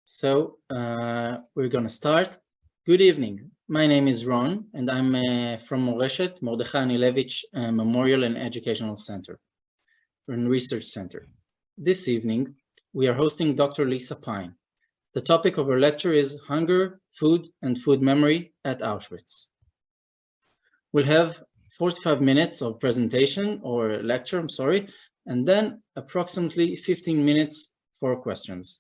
We're going to start. Good evening. My name is Ron, and I'm from Moreshet, Mordechai Anielewicz Memorial and Educational Center and Research Center. This evening, we are hosting Dr. Lisa Pine. The topic of her lecture is Hunger, Food, and Food Memory at Auschwitz. We'll have 45 minutes of presentation or lecture, and then approximately 15 minutes for questions.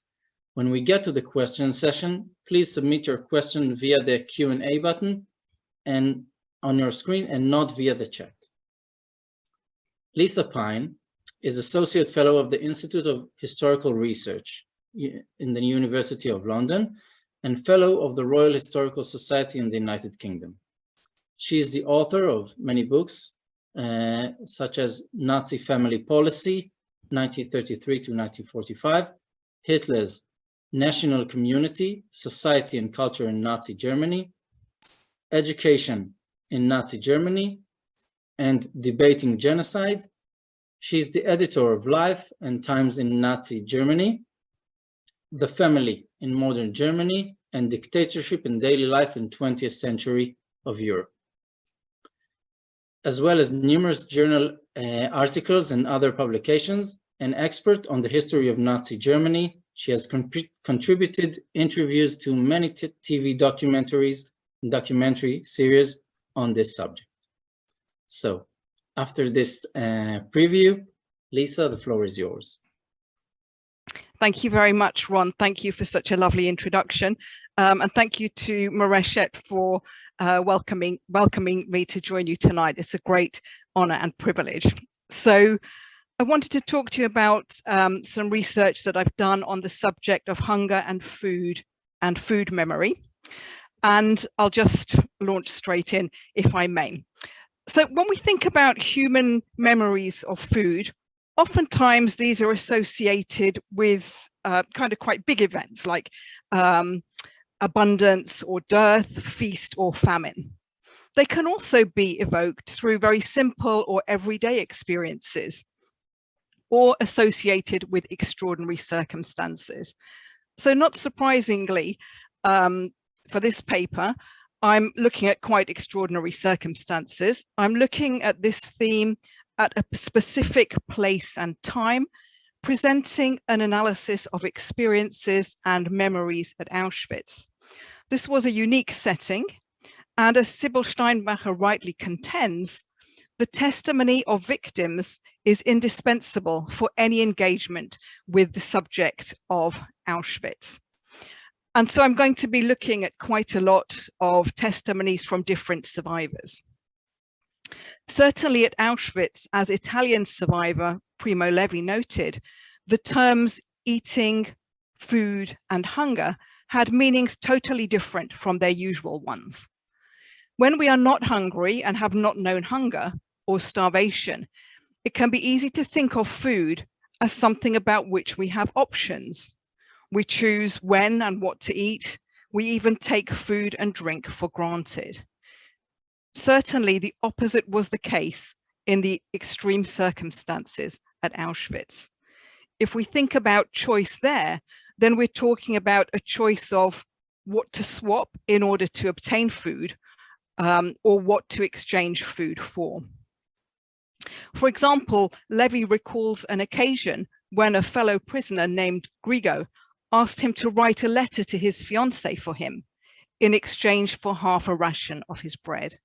When we get to the question session, please submit your question via the Q&A button and on your screen and not via the chat. Lisa Pine is Associate Fellow of the Institute of Historical Research in the University of London and Fellow of the Royal Historical Society in the United Kingdom. She is the author of many books, such as Nazi Family Policy, 1933 to 1945, Hitler's National Community, Society and Culture in Nazi Germany, Education in Nazi Germany, and Debating Genocide. She's the editor of Life and Times in Nazi Germany, The Family in Modern Germany, and Dictatorship in Daily Life in 20th Century of Europe, as well as numerous journal articles and other publications. An expert on the history of Nazi Germany, she has contributed interviews to many TV documentaries and documentary series on this subject. So, after this preview, Lisa, the floor is yours. Thank you very much, Ron. Thank you for such a lovely introduction. And thank you to Moreshet for welcoming me to join you tonight. It's a great honor and privilege. So I wanted to talk to you about some research that I've done on the subject of hunger and food memory. And I'll just launch straight in, if I may. So when we think about human memories of food, oftentimes these are associated with kind of quite big events like abundance or dearth, feast or famine. They can also be evoked through very simple or everyday experiences or associated with extraordinary circumstances. So not surprisingly, for this paper, I'm looking at quite extraordinary circumstances. I'm looking at this theme at a specific place and time, presenting an analysis of experiences and memories at Auschwitz. This was a unique setting, and as Sybil Steinbacher rightly contends, the testimony of victims is indispensable for any engagement with the subject of Auschwitz. And so I'm going to be looking at quite a lot of testimonies from different survivors. Certainly at Auschwitz, as Italian survivor Primo Levi noted, the terms eating, food, and hunger had meanings totally different from their usual ones. When we are not hungry and have not known hunger or starvation, it can be easy to think of food as something about which we have options. We choose when and what to eat. We even take food and drink for granted. Certainly, the opposite was the case in the extreme circumstances at Auschwitz. If we think about choice there, then we're talking about a choice of what to swap in order to obtain food, or what to exchange food for. For example, Levi recalls an occasion when a fellow prisoner named Grigo asked him to write a letter to his fiancée for him in exchange for half a ration of his bread.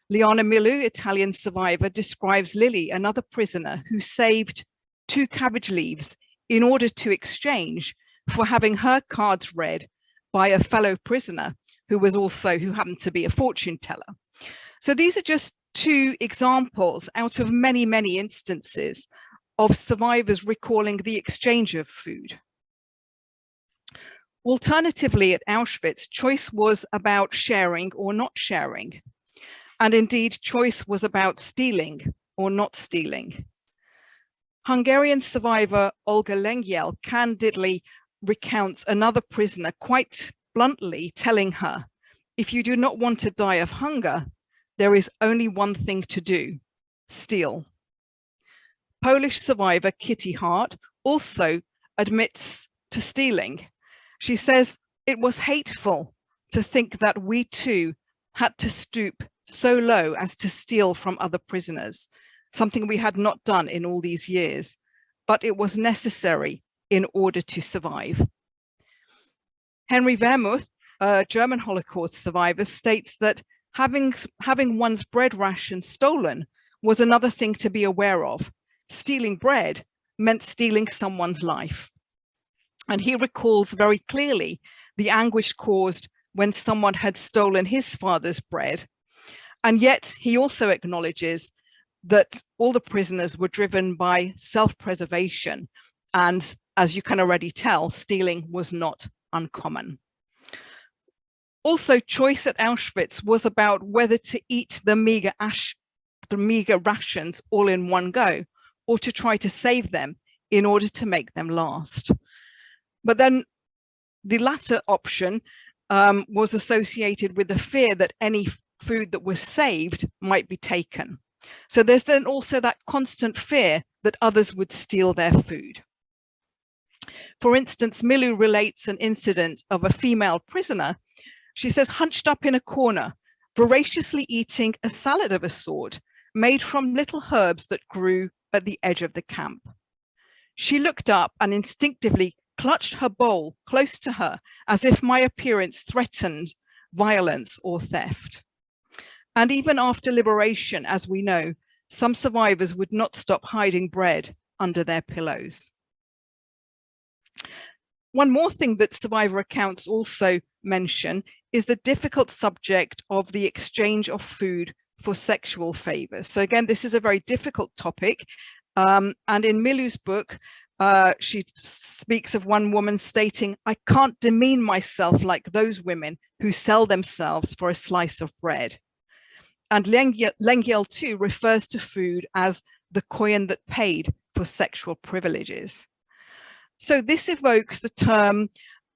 Liana Milu, Italian survivor, describes Lily, another prisoner, who saved 2 cabbage leaves in order to exchange for having her cards read by a fellow prisoner who happened to be a fortune teller. So these are just 2 examples out of many, many instances of survivors recalling the exchange of food. Alternatively, at Auschwitz, choice was about sharing or not sharing. And indeed, choice was about stealing or not stealing. Hungarian survivor Olga Lengyel candidly recounts another prisoner quite bluntly telling her, if you do not want to die of hunger, there is only one thing to do, steal. Polish survivor Kitty Hart also admits to stealing She says, "It was hateful to think that we too had to stoop so low as to steal from other prisoners, something we had not done in all these years, but it was necessary in order to survive." Henry Vermuth, a German Holocaust survivor, states that having one's bread ration stolen was another thing to be aware of. Stealing bread meant stealing someone's life. And he recalls very clearly the anguish caused when someone had stolen his father's bread. And yet he also acknowledges that all the prisoners were driven by self-preservation. And as you can already tell, stealing was not uncommon. Also, choice at Auschwitz was about whether to eat the meager rations all in one go, or to try to save them in order to make them last. But then the latter option was associated with the fear that any food that was saved might be taken. So there's then also that constant fear that others would steal their food. For instance, Milou relates an incident of a female prisoner. She says, hunched up in a corner, voraciously eating a salad of a sort made from little herbs that grew at the edge of the camp. She looked up and instinctively clutched her bowl close to her as if my appearance threatened violence or theft. And even after liberation, as we know, some survivors would not stop hiding bread under their pillows. One more thing that survivor accounts also mention is the difficult subject of the exchange of food for sexual favors. So again, this is a very difficult topic. And in Milou's book, she speaks of one woman stating, "I can't demean myself like those women who sell themselves for a slice of bread." And Lengyel too refers to food as the coin that paid for sexual privileges. So this evokes the term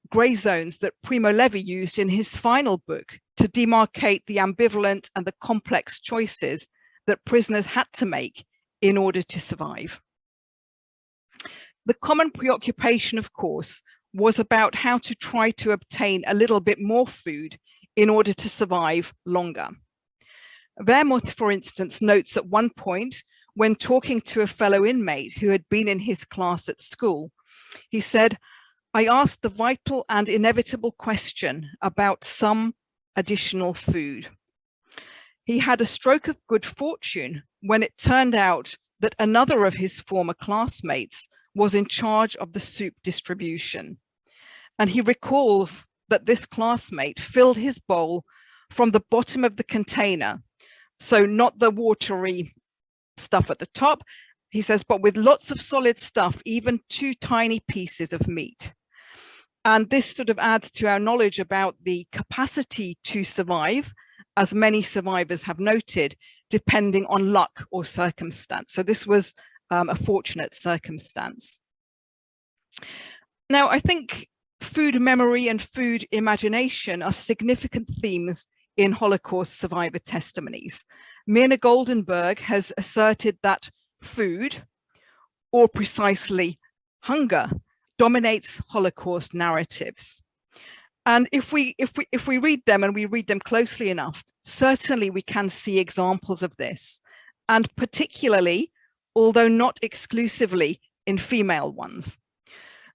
grey zones that Primo Levi used in his final book to demarcate the ambivalent and the complex choices that prisoners had to make in order to survive. The common preoccupation, of course, was about how to try to obtain a little bit more food in order to survive longer. Vermuth, for instance, notes at one point when talking to a fellow inmate who had been in his class at school, he said, "I asked the vital and inevitable question about some additional food." He had a stroke of good fortune when it turned out that another of his former classmates was in charge of the soup distribution. And he recalls that this classmate filled his bowl from the bottom of the container, so not the watery stuff at the top, he says, but with lots of solid stuff, even 2 tiny pieces of meat. And this sort of adds to our knowledge about the capacity to survive, as many survivors have noted, depending on luck or circumstance. So this was a fortunate circumstance. Now, I think food memory and food imagination are significant themes in Holocaust survivor testimonies. Mirna Goldenberg has asserted that food, or precisely hunger, dominates Holocaust narratives. And if we read them, and we read them closely enough, certainly we can see examples of this, and particularly, although not exclusively, in female ones.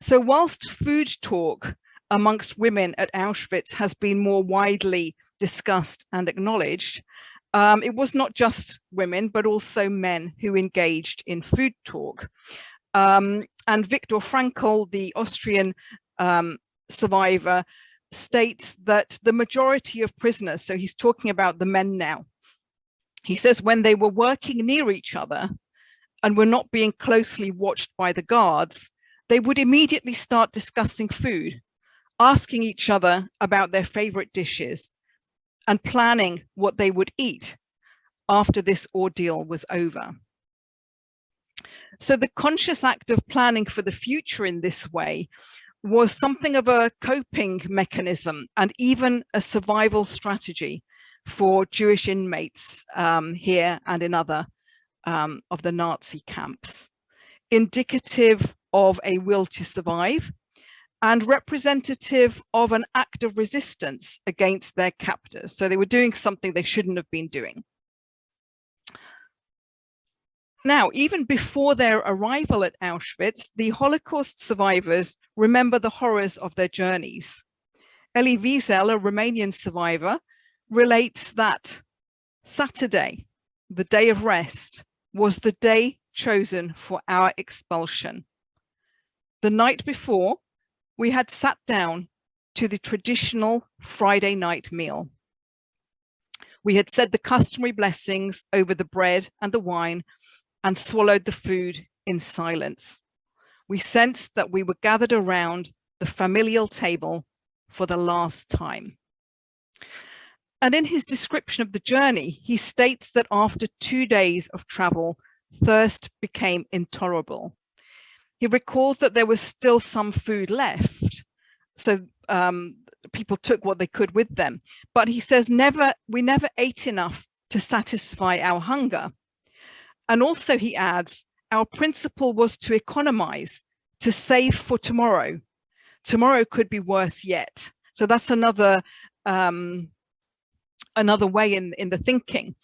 So whilst food talk amongst women at Auschwitz has been more widely discussed and acknowledged, it was not just women, but also men who engaged in food talk. And Viktor Frankl, the Austrian survivor, states that the majority of prisoners, so he's talking about the men now, he says when they were working near each other and were not being closely watched by the guards, they would immediately start discussing food, asking each other about their favorite dishes and planning what they would eat after this ordeal was over. So the conscious act of planning for the future in this way was something of a coping mechanism and even a survival strategy for Jewish inmates here and in other of the Nazi camps, indicative of a will to survive and representative of an act of resistance against their captors. So they were doing something they shouldn't have been doing. Now, even before their arrival at Auschwitz, the Holocaust survivors remember the horrors of their journeys. Elie Wiesel, a Romanian survivor, relates that Saturday, the day of rest, was the day chosen for our expulsion. The night before, we had sat down to the traditional Friday night meal. We had said the customary blessings over the bread and the wine and swallowed the food in silence. We sensed that we were gathered around the familial table for the last time. And in his description of the journey, he states that after 2 days of travel, thirst became intolerable. He recalls that there was still some food left, so people took what they could with them. But he says, we never ate enough to satisfy our hunger. And also he adds, our principle was to economize, to save for tomorrow. Tomorrow could be worse yet. So that's another way in the thinking.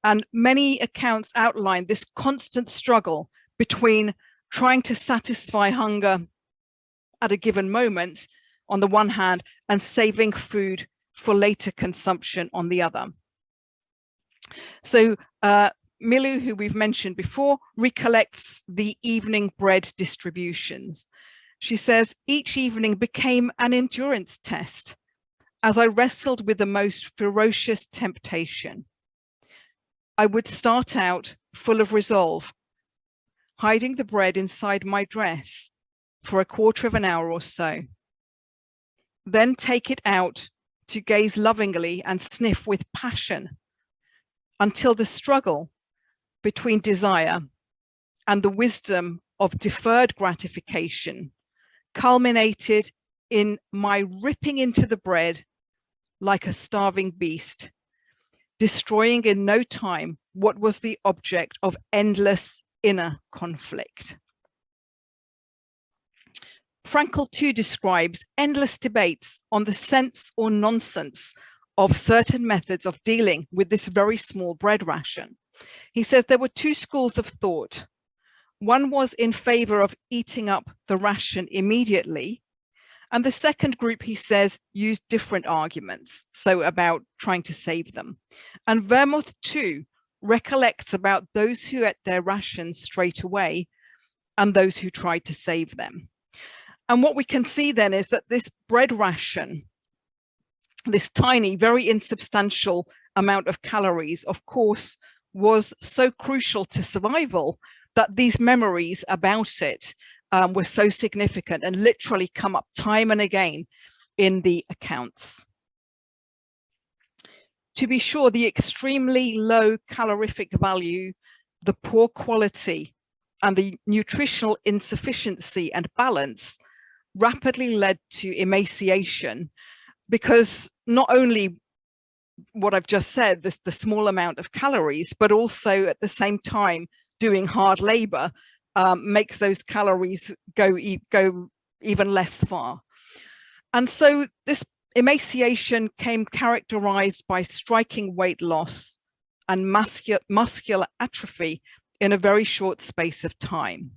And many accounts outline this constant struggle between trying to satisfy hunger at a given moment on the one hand and saving food for later consumption on the other. So Milu, who we've mentioned before, recollects the evening bread distributions. She says, each evening became an endurance test as I wrestled with the most ferocious temptation. I would start out full of resolve, hiding the bread inside my dress for a quarter of an hour or so. Then take it out to gaze lovingly and sniff with passion until the struggle between desire and the wisdom of deferred gratification culminated in my ripping into the bread like a starving beast, destroying in no time what was the object of endless inner conflict. Frankl too describes endless debates on the sense or nonsense of certain methods of dealing with this very small bread ration. He says there were two schools of thought. One was in favor of eating up the ration immediately, and the second group, he says, used different arguments, so about trying to save them. And Vermuth too recollects about those who ate their rations straight away and those who tried to save them. And what we can see then is that this bread ration, this tiny, very insubstantial amount of calories, of course, was so crucial to survival that these memories about it were so significant and literally come up time and again in the accounts. To be sure, the extremely low calorific value, the poor quality, and the nutritional insufficiency and balance rapidly led to emaciation, because not only what I've just said, the small amount of calories, but also at the same time doing hard labor makes those calories go even less far. And so this emaciation came characterized by striking weight loss and muscular atrophy in a very short space of time.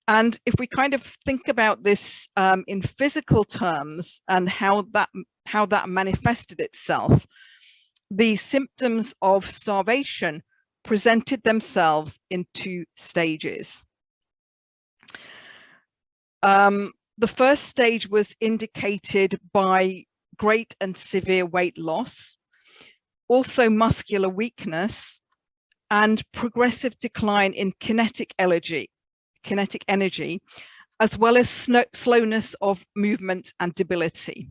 And if we kind of think about this in physical terms and how that manifested itself, the symptoms of starvation presented themselves in two stages. The first stage was indicated by great and severe weight loss, also muscular weakness, and progressive decline in kinetic energy, as well as slowness of movement and debility.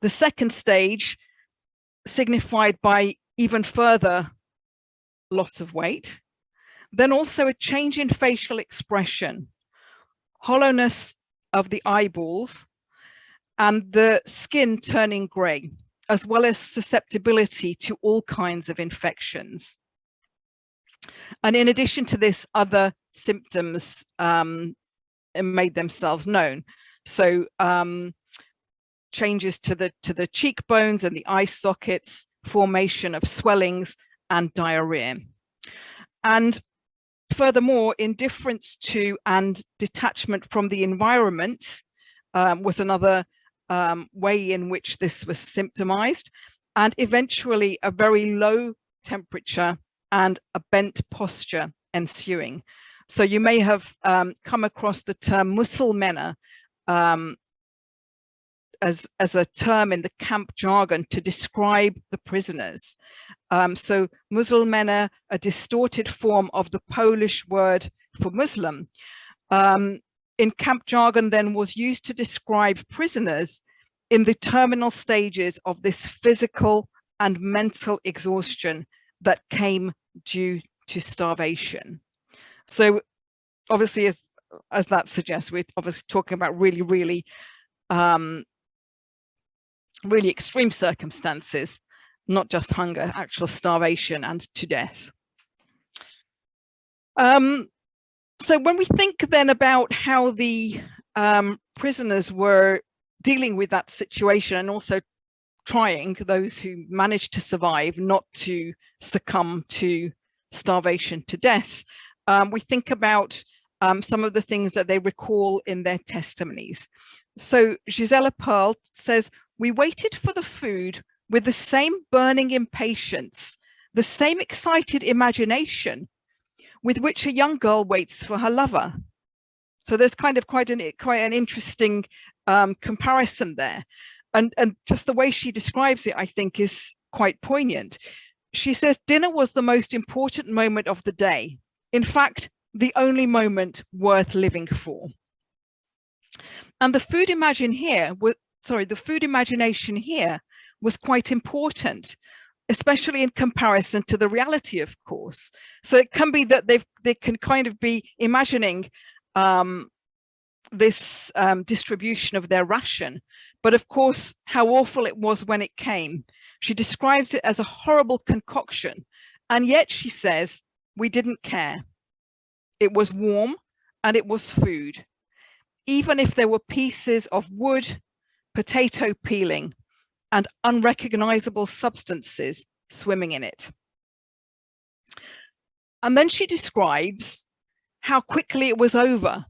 The second stage, signified by even further loss of weight, then also a change in facial expression, hollowness of the eyeballs, and the skin turning gray, as well as susceptibility to all kinds of infections. And in addition to this, other symptoms made themselves known. So changes to the cheekbones and the eye sockets, formation of swellings and diarrhea. And furthermore, indifference to and detachment from the environment was another way in which this was symptomized, and eventually a very low temperature and a bent posture ensuing. So you may have come across the term Muselmänner as a term in the camp jargon to describe the prisoners. So Muselmänner, a distorted form of the Polish word for Muslim, in camp jargon then was used to describe prisoners in the terminal stages of this physical and mental exhaustion that came due to starvation. So obviously, as that suggests, we're obviously talking about really, really, really extreme circumstances, not just hunger, actual starvation and to death. So when we think then about how the prisoners were dealing with that situation, and also trying, those who managed to survive, not to succumb to starvation to death, we think about some of the things that they recall in their testimonies. So Gisela Pearl says, "We waited for the food with the same burning impatience, the same excited imagination with which a young girl waits for her lover." So there's kind of quite an interesting comparison there. And just the way she describes it, I think, is quite poignant. She says, "Dinner was the most important moment of the day. In fact, the only moment worth living for." And the food imagination here was quite important, especially in comparison to the reality, of course. So it can be that they can kind of be imagining this distribution of their ration, but of course, how awful it was when it came. She describes it as a horrible concoction, and yet she says, "We didn't care. It was warm and it was food, even if there were pieces of wood, potato peeling, and unrecognizable substances swimming in it." And then she describes how quickly it was over.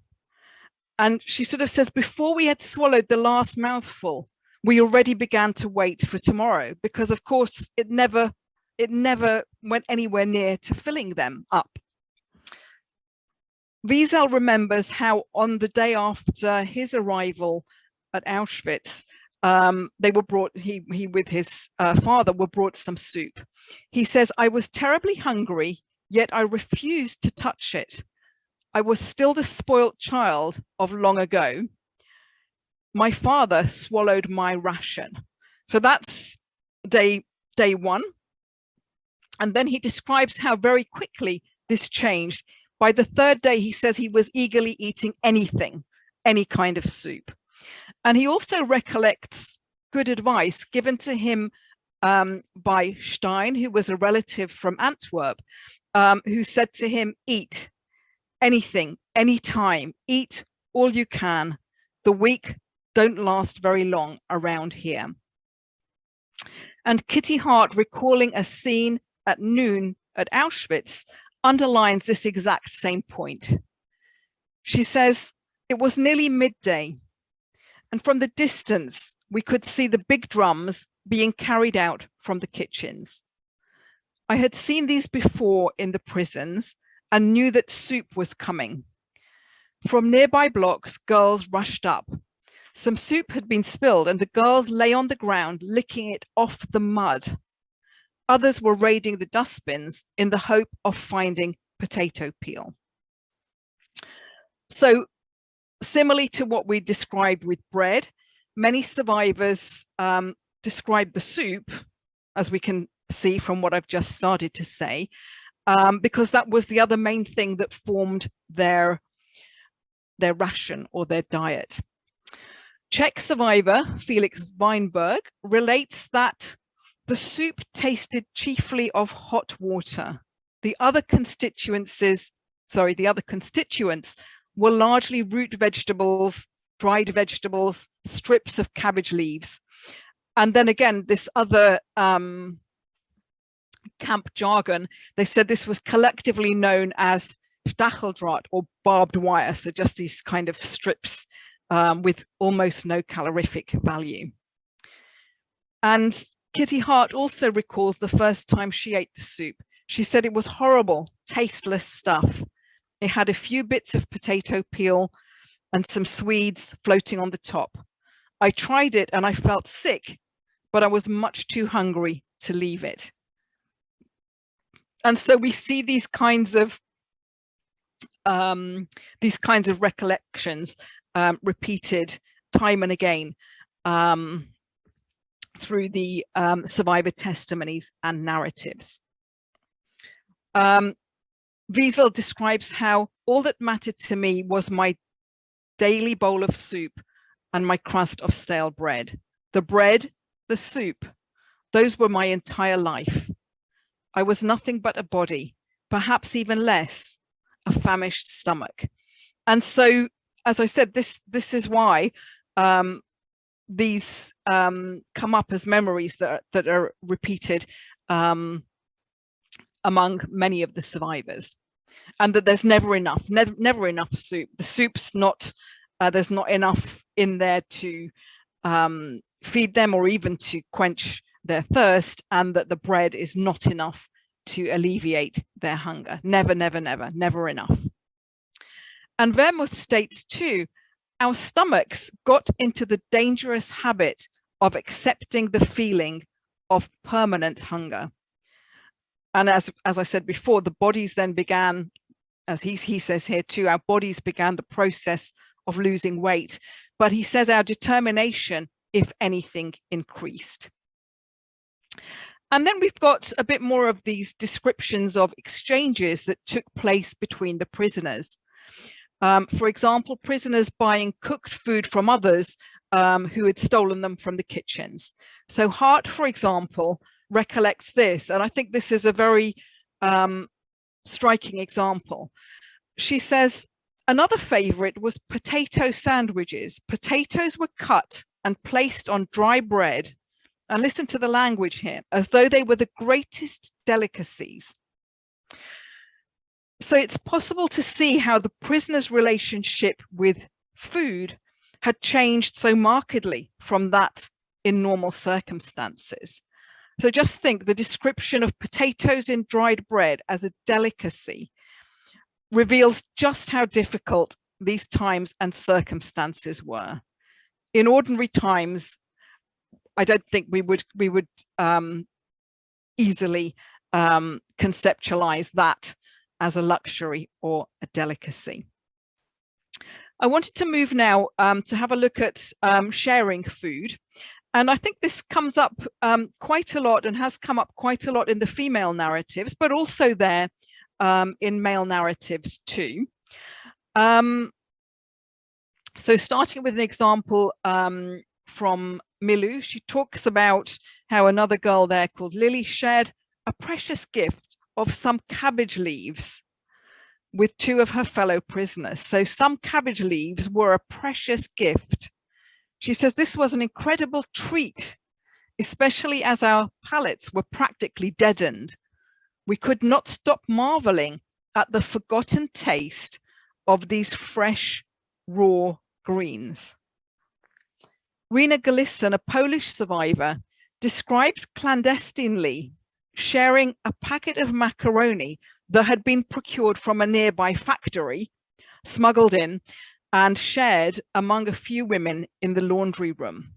And she sort of says, before we had swallowed the last mouthful, we already began to wait for tomorrow, because of course it never went anywhere near to filling them up. Wiesel remembers how on the day after his arrival at Auschwitz, they were brought, he with his father were brought some soup. He says, "I was terribly hungry, yet I refused to touch it. I was still the spoilt child of long ago. My father swallowed my ration." So that's day one. And then he describes how very quickly this changed. By the third day, he says he was eagerly eating anything, any kind of soup. And he also recollects good advice given to him by Stein, who was a relative from Antwerp, who said to him, "Eat anything, anytime, eat all you can. The weak don't last very long around here." And Kitty Hart, recalling a scene at noon at Auschwitz, underlines this exact same point. She says, "It was nearly midday, and from the distance, we could see the big drums being carried out from the kitchens. I had seen these before in the prisons and knew that soup was coming. From nearby blocks, girls rushed up. Some soup had been spilled and the girls lay on the ground licking it off the mud. Others were raiding the dustbins in the hope of finding potato peel." So similarly to what we described with bread, many survivors describe the soup, as we can see from what I've just started to say, because that was the other main thing that formed their ration or their diet. Czech survivor Felix Weinberg relates that the soup tasted chiefly of hot water. The other constituents were largely root vegetables, dried vegetables, strips of cabbage leaves. And then again, this other camp jargon, they said this was collectively known as Stacheldraht, or barbed wire. So just these kind of strips with almost no calorific value. And Kitty Hart also recalls the first time she ate the soup. She said it was horrible, tasteless stuff. It had a few bits of potato peel and some swedes floating on the top. I tried it and I felt sick, but I was much too hungry to leave it. And so we see these kinds of recollections repeated time and again through the survivor testimonies and narratives. Wiesel describes how all that mattered to me was my daily bowl of soup and my crust of stale bread. The bread, the soup, those were my entire life. I was nothing but a body, perhaps even less, a famished stomach. And so, as I said, this is why these come up as memories that are repeated among many of the survivors, and that there's never enough soup. The soup's not, there's not enough in there to feed them or even to quench their thirst, and that the bread is not enough to alleviate their hunger. Never, never, never, never enough. And Vermuth states too, our stomachs got into the dangerous habit of accepting the feeling of permanent hunger. And as I said before, the bodies then began, as he says here too, our bodies began the process of losing weight. But he says our determination, if anything, increased. And then we've got a bit more of these descriptions of exchanges that took place between the prisoners. For example, prisoners buying cooked food from others who had stolen them from the kitchens. So Hart, for example, recollects this, and I think this is a very striking example. She says, another favorite was potato sandwiches. Potatoes were cut and placed on dry bread, and listen to the language here, as though they were the greatest delicacies. So it's possible to see how the prisoner's relationship with food had changed so markedly from that in normal circumstances. So just think, the description of potatoes in dried bread as a delicacy reveals just how difficult these times and circumstances were. In ordinary times, I don't think we would easily conceptualize that as a luxury or a delicacy. I wanted to move now to have a look at sharing food. And I think this comes up quite a lot and has come up quite a lot in the female narratives, but also there in male narratives too. So starting with an example from Milou, she talks about how another girl there called Lily shared a precious gift of some cabbage leaves with two of her fellow prisoners. So some cabbage leaves were a precious gift. She says this was an incredible treat, especially as our palates were practically deadened. We could not stop marveling at the forgotten taste of these fresh, raw greens. Rena Galisson, a Polish survivor, describes clandestinely sharing a packet of macaroni that had been procured from a nearby factory, smuggled in, and shared among a few women in the laundry room.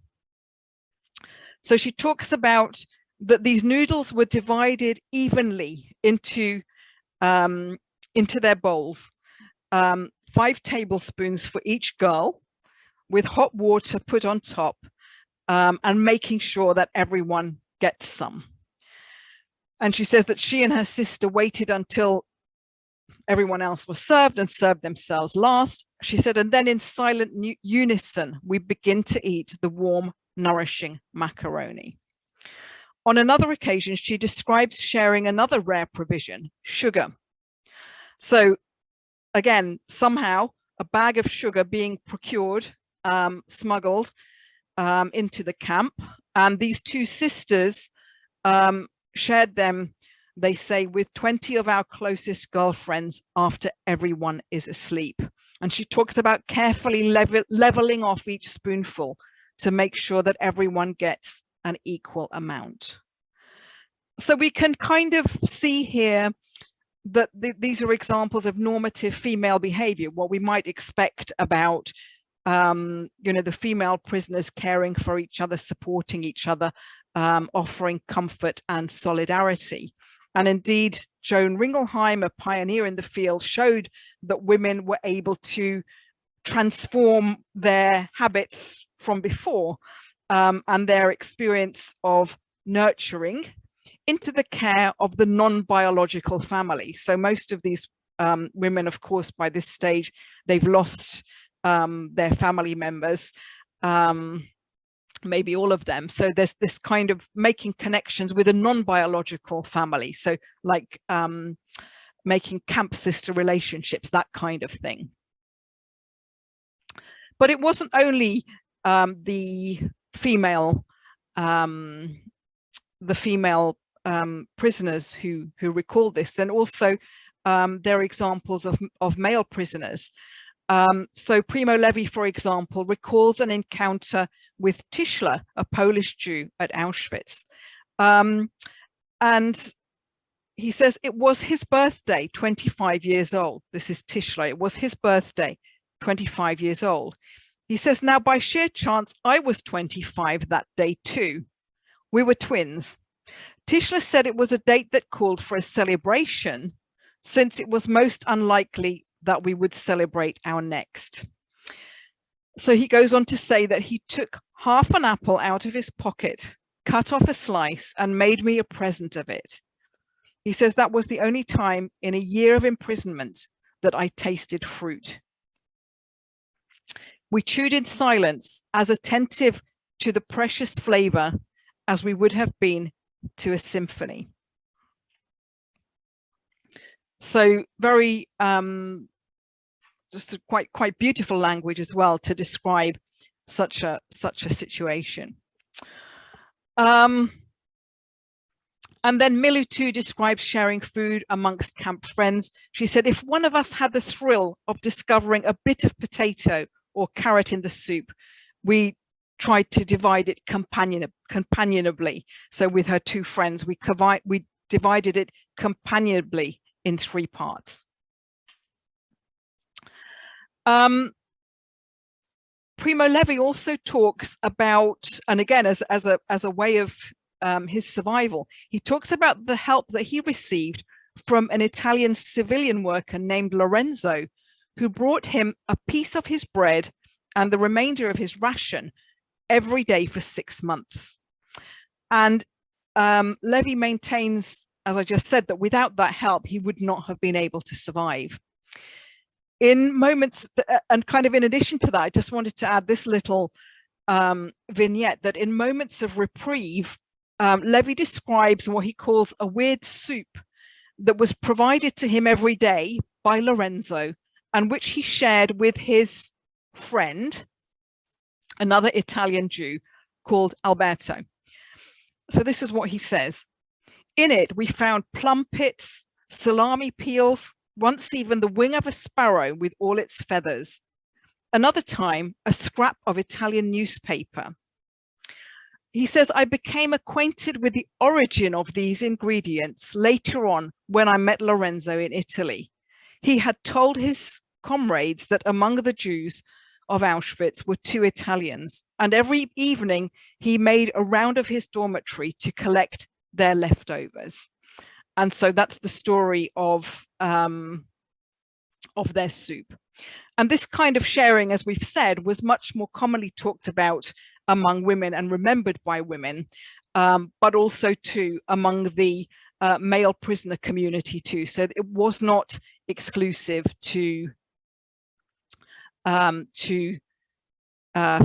So she talks about that these noodles were divided evenly into their bowls, 5 tablespoons for each girl, with hot water put on top, and making sure that everyone gets some. And she says that she and her sister waited until everyone else was served and served themselves last. She said, and then in silent unison, we begin to eat the warm, nourishing macaroni. On another occasion, she describes sharing another rare provision, sugar. So again, somehow a bag of sugar being procured, smuggled into the camp. And these two sisters shared them, they say, with 20 of our closest girlfriends after everyone is asleep. And she talks about carefully leveling off each spoonful to make sure that everyone gets an equal amount. So we can kind of see here that these are examples of normative female behavior, what we might expect about the female prisoners caring for each other, supporting each other, offering comfort and solidarity. And indeed, Joan Ringelheim, a pioneer in the field, showed that women were able to transform their habits from before and their experience of nurturing into the care of the non-biological family. So most of these women, of course, by this stage, they've lost their family members, maybe all of them. So there's this kind of making connections with a non-biological family. So like making camp sister relationships, that kind of thing. But it wasn't only the female prisoners who recalled this, and also there are examples of male prisoners. So Primo Levi, for example, recalls an encounter with Tischler, a Polish Jew at Auschwitz. And he says it was his birthday, 25 years old. This is Tischler. It was his birthday, 25 years old. He says, now by sheer chance, I was 25 that day too. We were twins. Tischler said it was a date that called for a celebration, since it was most unlikely that we would celebrate our next. So he goes on to say that he took half an apple out of his pocket, cut off a slice, and made me a present of it. He says that was the only time in a year of imprisonment that I tasted fruit. We chewed in silence, as attentive to the precious flavor as we would have been to a symphony. So very just a quite beautiful language as well to describe such a situation. And then Milou too describes sharing food amongst camp friends. She said, if one of us had the thrill of discovering a bit of potato or carrot in the soup, we tried to divide it companionably. So with her two friends, we divided it companionably in 3 parts. Primo Levi also talks about, and again, as a way of his survival, he talks about the help that he received from an Italian civilian worker named Lorenzo, who brought him a piece of his bread and the remainder of his ration every day for 6 months. And Levi maintains, as I just said, that without that help, he would not have been able to survive. In moments, and kind of in addition to that, I just wanted to add this little vignette that in moments of reprieve, Levi describes what he calls a weird soup that was provided to him every day by Lorenzo, and which he shared with his friend, another Italian Jew called Alberto. So this is what he says. In it, we found plum pits, salami peels, once even the wing of a sparrow with all its feathers. Another time, a scrap of Italian newspaper. He says, I became acquainted with the origin of these ingredients later on when I met Lorenzo in Italy. He had told his comrades that among the Jews of Auschwitz were 2 Italians, and every evening he made a round of his dormitory to collect their leftovers. And so that's the story of their soup. And this kind of sharing, as we've said, was much more commonly talked about among women and remembered by women, but also too among the male prisoner community too. So it was not exclusive to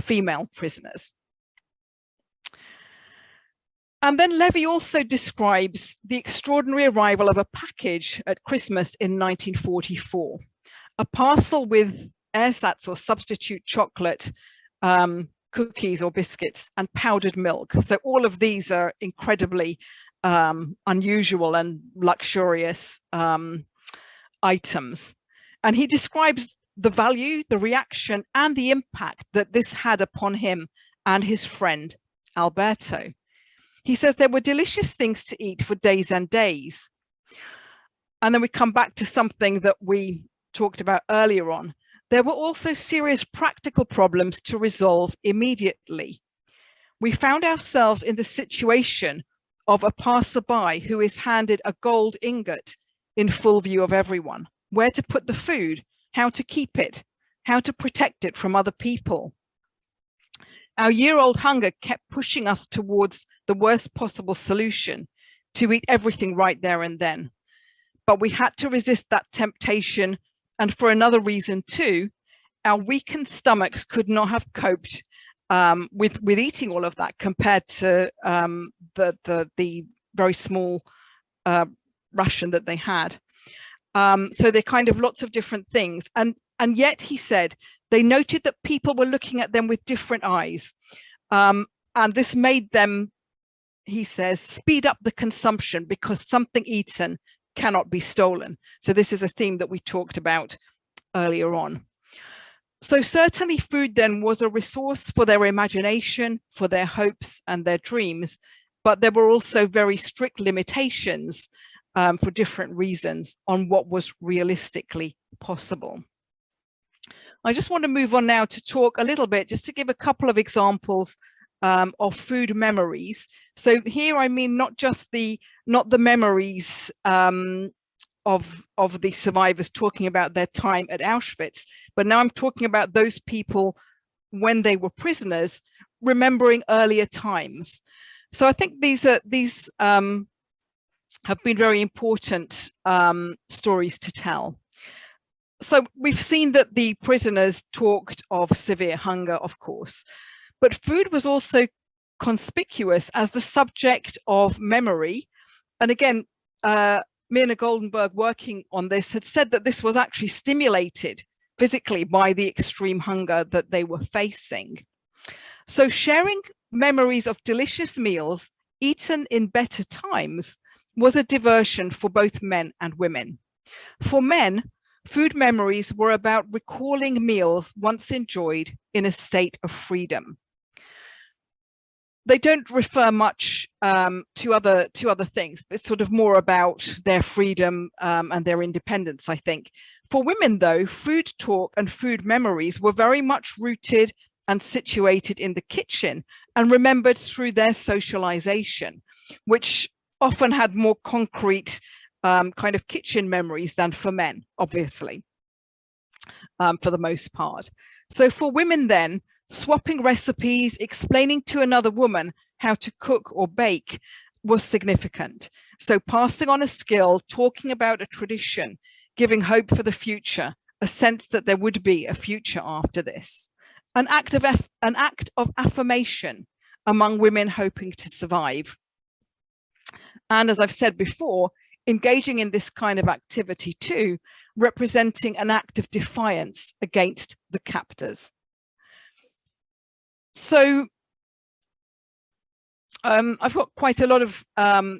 female prisoners. And then Levi also describes the extraordinary arrival of a package at Christmas in 1944, a parcel with ersatz or substitute chocolate, cookies or biscuits, and powdered milk. So all of these are incredibly unusual and luxurious items. And he describes the value, the reaction, and the impact that this had upon him and his friend, Alberto. He says there were delicious things to eat for days and days. And then we come back to something that we talked about earlier on. There were also serious practical problems to resolve immediately. We found ourselves in the situation of a passerby who is handed a gold ingot in full view of everyone. Where to put the food, how to keep it, how to protect it from other people. Our year-old hunger kept pushing us towards the worst possible solution, to eat everything right there and then. But we had to resist that temptation, and for another reason too, our weakened stomachs could not have coped with eating all of that compared to the very small ration that they had. So they're kind of lots of different things. And yet, he said, they noted that people were looking at them with different eyes. And this made them, he says, speed up the consumption because something eaten cannot be stolen. So this is a theme that we talked about earlier on. So certainly food then was a resource for their imagination, for their hopes and their dreams, but there were also very strict limitations for different reasons on what was realistically possible. I just want to move on now to talk a little bit, just to give a couple of examples of food memories. So here I mean not the memories of the survivors talking about their time at Auschwitz, but now I'm talking about those people when they were prisoners, remembering earlier times. So I think these have been very important stories to tell. So we've seen that the prisoners talked of severe hunger, of course, but food was also conspicuous as the subject of memory. And again, Mirna Goldenberg, working on this, had said that this was actually stimulated physically by the extreme hunger that they were facing. So sharing memories of delicious meals eaten in better times was a diversion for both men and women. For men, food memories were about recalling meals once enjoyed in a state of freedom. They don't refer much to other things, but it's sort of more about their freedom and their independence, I think. For women, though, food talk and food memories were very much rooted and situated in the kitchen and remembered through their socialization, which often had more concrete kind of kitchen memories than for men, obviously, for the most part. So for women then, swapping recipes, explaining to another woman how to cook or bake was significant. So passing on a skill, talking about a tradition, giving hope for the future, a sense that there would be a future after this. An act of affirmation among women hoping to survive. And as I've said before, engaging in this kind of activity too, representing an act of defiance against the captors. So I've got quite a lot of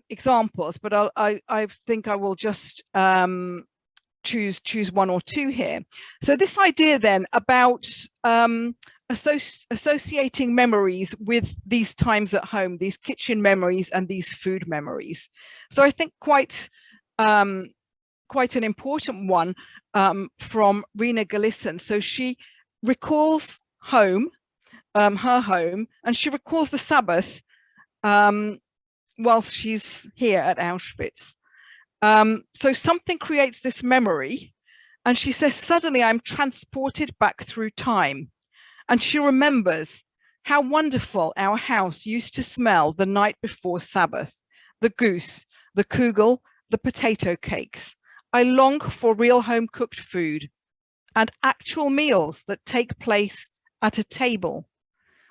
examples, but I think I will just choose one or two here. So this idea then about associating memories with these times at home, these kitchen memories and these food memories. So I think quite an important one from Rena Galisson. So she recalls home, her home, and she recalls the Sabbath whilst she's here at Auschwitz. So something creates this memory, and she says, suddenly I'm transported back through time. And she remembers how wonderful our house used to smell the night before Sabbath, the goose, the kugel, the potato cakes. I long for real home cooked food and actual meals that take place at a table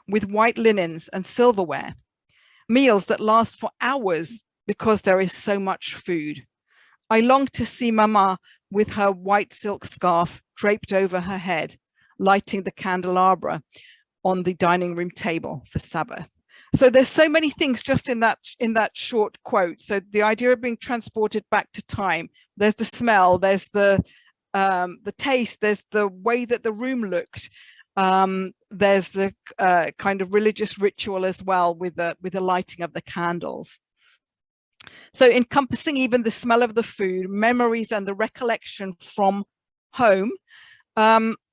with white linens and silverware, meals that last for hours because there is so much food. I long to see Mama with her white silk scarf draped over her head, lighting the candelabra on the dining room table for Sabbath. So there's so many things just in that short quote. So the idea of being transported back to time, there's the smell, there's the taste, there's the way that the room looked, there's the kind of religious ritual as well with the lighting of the candles. So encompassing even the smell of the food, memories and the recollection from home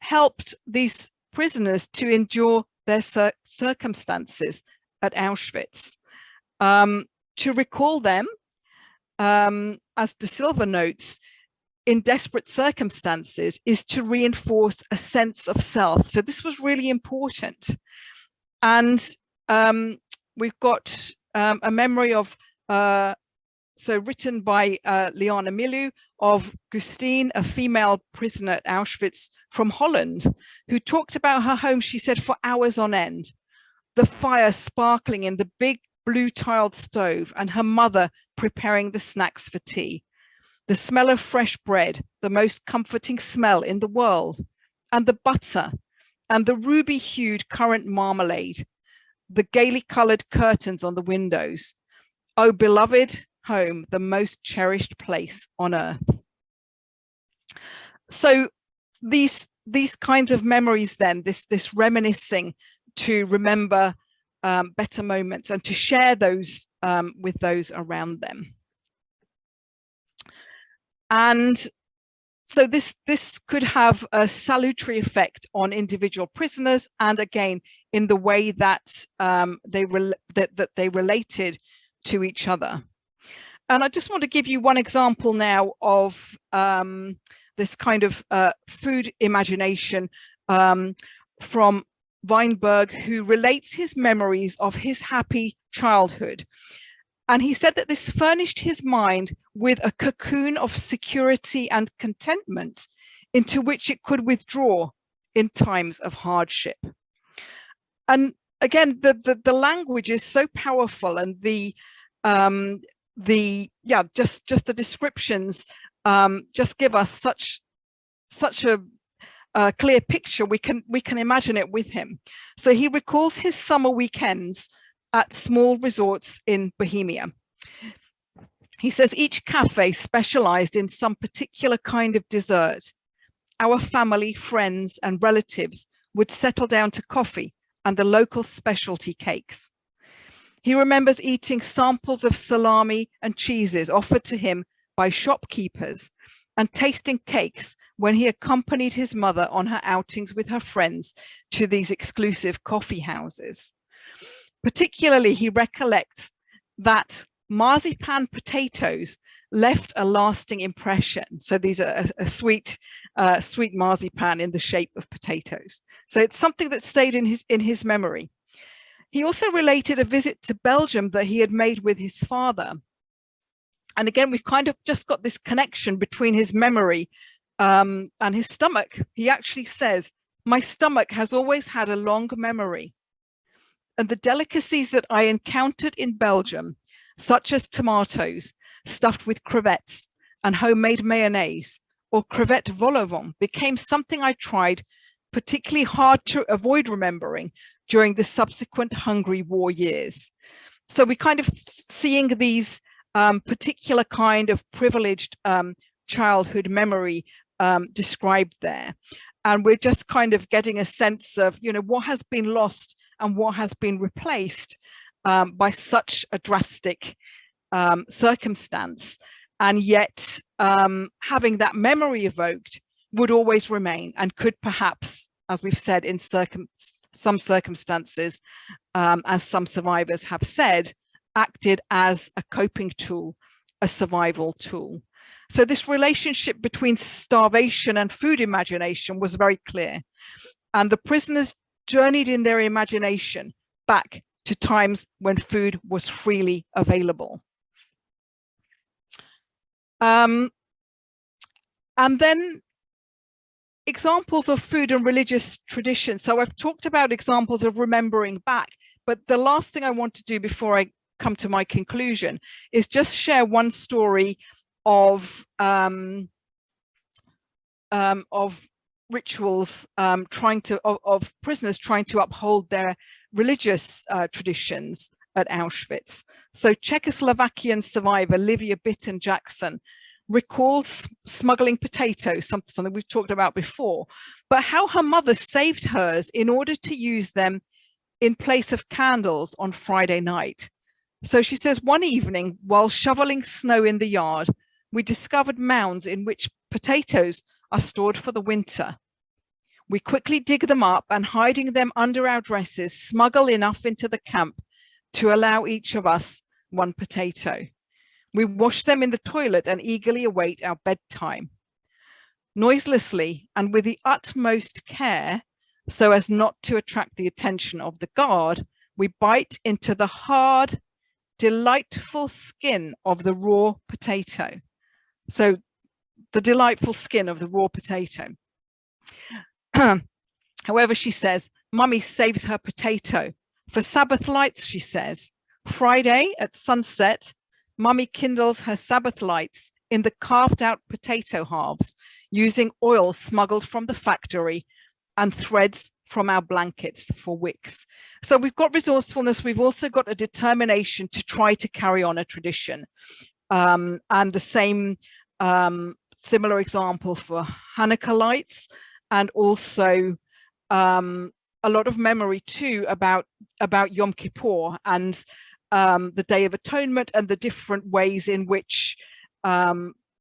helped these prisoners to endure their circumstances at Auschwitz. To recall them, as De Silva notes, in desperate circumstances is to reinforce a sense of self. So this was really important. And we've got a memory of, so written by Liana Miliu, of Gustine, a female prisoner at Auschwitz from Holland, who talked about her home, she said, for hours on end. The fire sparkling in the big blue tiled stove and her mother preparing the snacks for tea. The smell of fresh bread, the most comforting smell in the world, and the butter and the ruby hued currant marmalade, the gaily colored curtains on the windows. Oh, beloved home, the most cherished place on earth. So these kinds of memories then, this reminiscing to remember better moments and to share those with those around them. And so this could have a salutary effect on individual prisoners, and again in the way that they related to each other. And I just want to give you one example now of this kind of food imagination from Weinberg, who relates his memories of his happy childhood. And he said that this furnished his mind with a cocoon of security and contentment into which it could withdraw in times of hardship. And again, the language is so powerful, and just the descriptions just give us such a clear picture. We can imagine it with him. So he recalls his summer weekends at small resorts in Bohemia. He says each cafe specialized in some particular kind of dessert. Our family, friends, and relatives would settle down to coffee and the local specialty cakes. He remembers eating samples of salami and cheeses offered to him by shopkeepers and tasting cakes when he accompanied his mother on her outings with her friends to these exclusive coffee houses. Particularly, he recollects that marzipan potatoes left a lasting impression. So these are a sweet marzipan in the shape of potatoes. So it's something that stayed in his memory. He also related a visit to Belgium that he had made with his father. And again, we've kind of just got this connection between his memory and his stomach. He actually says, "My stomach has always had a long memory. And the delicacies that I encountered in Belgium, such as tomatoes stuffed with crevettes and homemade mayonnaise, or crevette vol au vent, became something I tried particularly hard to avoid remembering during the subsequent Hungry War years." So we kind of seeing these particular kind of privileged childhood memory described there. And we're just kind of getting a sense of, what has been lost and what has been replaced by such a drastic circumstance. And yet having that memory evoked would always remain, and could perhaps, as we've said, in some circumstances, as some survivors have said, acted as a coping tool, a survival tool. So this relationship between starvation and food imagination was very clear. And the prisoners journeyed in their imagination back to times when food was freely available. And then examples of food and religious tradition. So I've talked about examples of remembering back, but the last thing I want to do before I come to my conclusion is just share one story of rituals of prisoners trying to uphold their religious traditions at Auschwitz. So Czechoslovakian survivor Livia Bitten Jackson recalls smuggling potatoes, something we've talked about before, but how her mother saved hers in order to use them in place of candles on Friday night. So she says, one evening while shoveling snow in the yard, we discovered mounds in which potatoes are stored for the winter. We quickly dig them up and, hiding them under our dresses, smuggle enough into the camp to allow each of us one potato. We wash them in the toilet and eagerly await our bedtime. Noiselessly and with the utmost care, so as not to attract the attention of the guard, we bite into the hard, delightful skin of the raw potato. So the delightful skin of the raw potato. However, she says, Mummy saves her potato. For Sabbath lights, she says. Friday at sunset, Mummy kindles her Sabbath lights in the carved out potato halves using oil smuggled from the factory and threads from our blankets for wicks. So we've got resourcefulness. We've also got a determination to try to carry on a tradition. And the same similar example for Hanukkah lights, and also a lot of memory too about Yom Kippur and the Day of Atonement and the different ways in which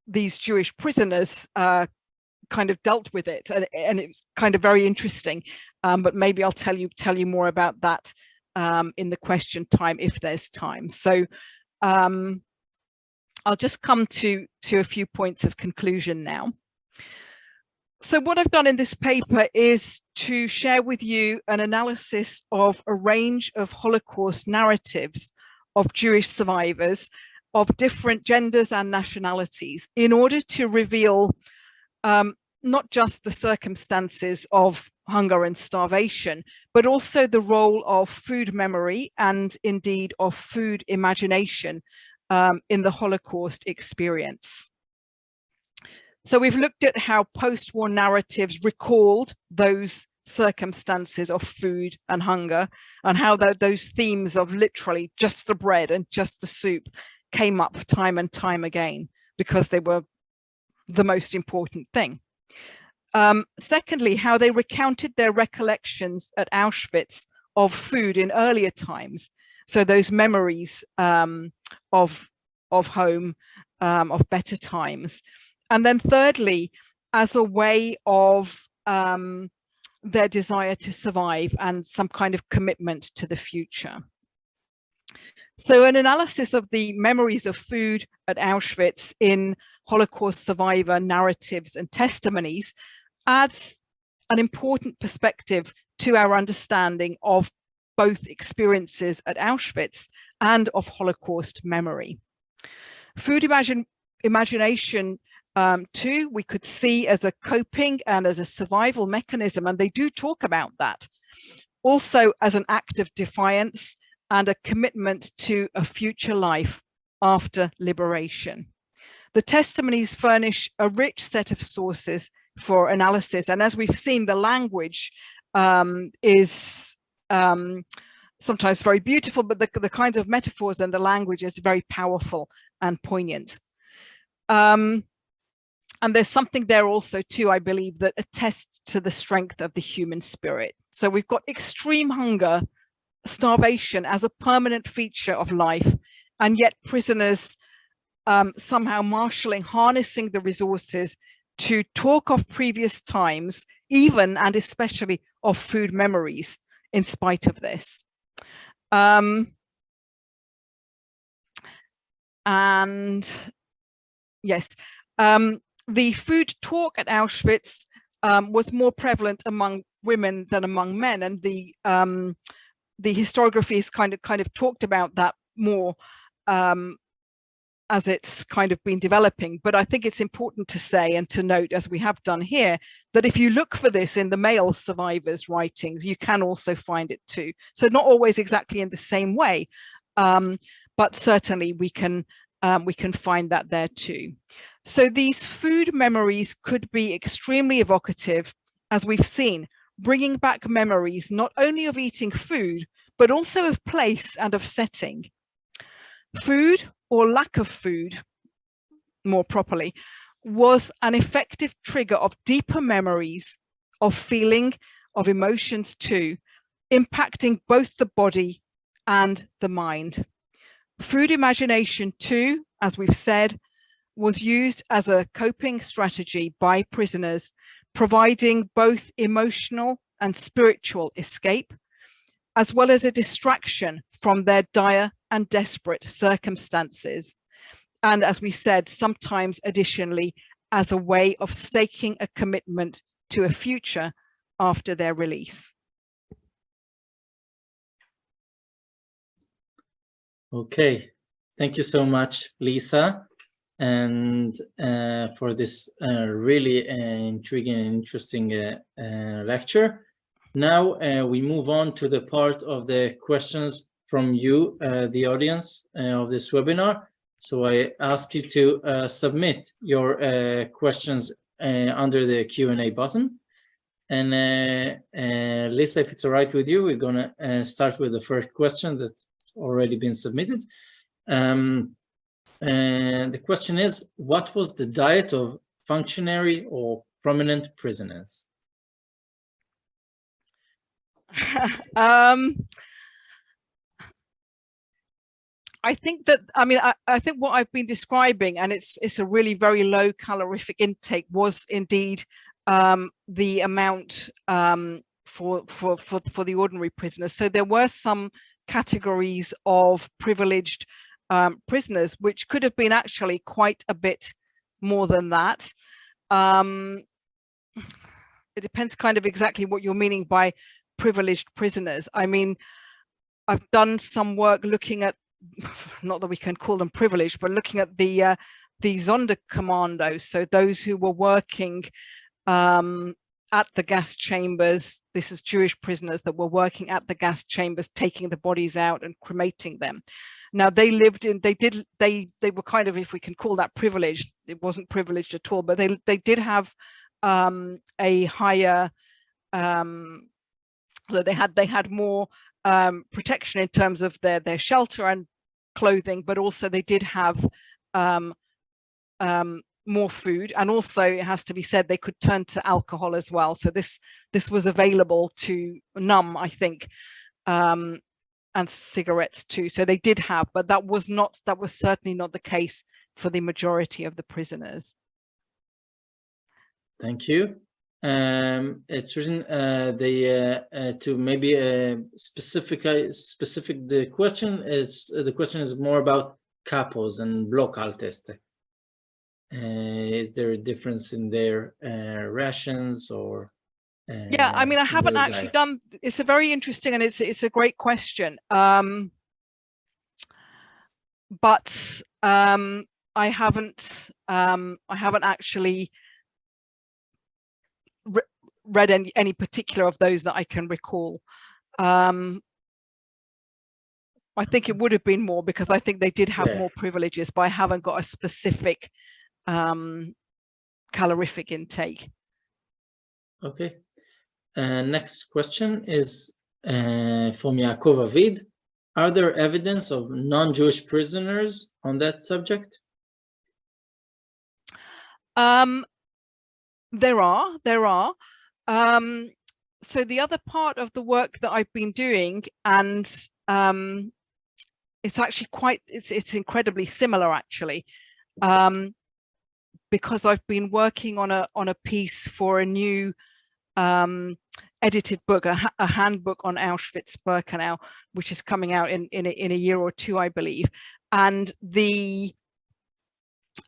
these Jewish prisoners kind of dealt with it, and it's kind of very interesting. But maybe I'll tell you more about that in the question time if there's time. So I'll just come to a few points of conclusion now. So what I've done in this paper is to share with you an analysis of a range of Holocaust narratives of Jewish survivors of different genders and nationalities in order to reveal not just the circumstances of hunger and starvation, but also the role of food memory and indeed of food imagination in the Holocaust experience. So we've looked at how post-war narratives recalled those circumstances of food and hunger, and how those themes of literally just the bread and just the soup came up time and time again because they were the most important thing. Secondly, how they recounted their recollections at Auschwitz of food in earlier times. So those memories of home, of better times. And then thirdly, as a way of their desire to survive and some kind of commitment to the future. So an analysis of the memories of food at Auschwitz in Holocaust survivor narratives and testimonies adds an important perspective to our understanding of both experiences at Auschwitz and of Holocaust memory. Food imagination too, we could see as a coping and as a survival mechanism, and they do talk about that. Also as an act of defiance and a commitment to a future life after liberation. The testimonies furnish a rich set of sources for analysis, and as we've seen, the language is sometimes very beautiful, but the kinds of metaphors and the language is very powerful and poignant. And there's something there also too, I believe, that attests to the strength of the human spirit. So we've got extreme hunger, starvation as a permanent feature of life, and yet prisoners somehow marshalling, harnessing the resources to talk of previous times, even and especially of food memories in spite of this. And yes, the food talk at Auschwitz was more prevalent among women than among men, and the historiography is kind of talked about that more as it's kind of been developing. But I think it's important to say and to note, as we have done here, that if you look for this in the male survivors' writings, you can also find it too. So not always exactly in the same way, but certainly we can find that there too. So these food memories could be extremely evocative as we've seen, bringing back memories not only of eating food, but also of place and of setting. Food, or lack of food, more properly, was an effective trigger of deeper memories, of feeling, of emotions too, impacting both the body and the mind. Food imagination too, as we've said, was used as a coping strategy by prisoners, providing both emotional and spiritual escape, as well as a distraction from their dire and desperate circumstances. And as we said, sometimes additionally, as a way of staking a commitment to a future after their release. Okay, thank you so much, Lisa, and for this really intriguing and interesting lecture. Now we move on to the part of the questions from you, the audience of this webinar. So I ask you to submit your questions under the Q&A button. And Lisa, if it's all right with you, we're going to start with the first question that's already been submitted. And the question is, what was the diet of functionary or prominent prisoners? I think that, I mean, I think what I've been describing, and it's a really very low calorific intake, was indeed the amount for the ordinary prisoners. So there were some categories of privileged prisoners, which could have been actually quite a bit more than that. It depends kind of exactly what you're meaning by privileged prisoners. I mean, I've done some work looking at, not that we can call them privileged, but looking at the Sonderkommandos, so those who were working at the gas chambers. This is Jewish prisoners that were working at the gas chambers, taking the bodies out and cremating them. Now they lived in, they were kind of, if we can call that privileged, it wasn't privileged at all, but they did have a higher, so they had more protection in terms of their shelter and clothing, but also they did have more food, and also it has to be said they could turn to alcohol as well. So this was available to numb, I think, and cigarettes too. So they did have, but that was certainly not the case for the majority of the prisoners. Thank you. It's written to maybe specific. The question is more about capos and Blockhalteste. Is there a difference in their rations or? Yeah, I mean, I haven't actually done. It's a very interesting, and it's a great question. But I haven't actually read any particular of those that I can recall. I think it would have been more, because I think they did have more privileges, but I haven't got a specific calorific intake. Okay. Next question is from Yaakov Avid. Are there evidence of non-Jewish prisoners on that subject? There are. So the other part of the work that I've been doing, and it's actually it's incredibly similar actually, because I've been working on a piece for a new edited book, a handbook on Auschwitz-Birkenau, which is coming out in a year or two, I believe. And the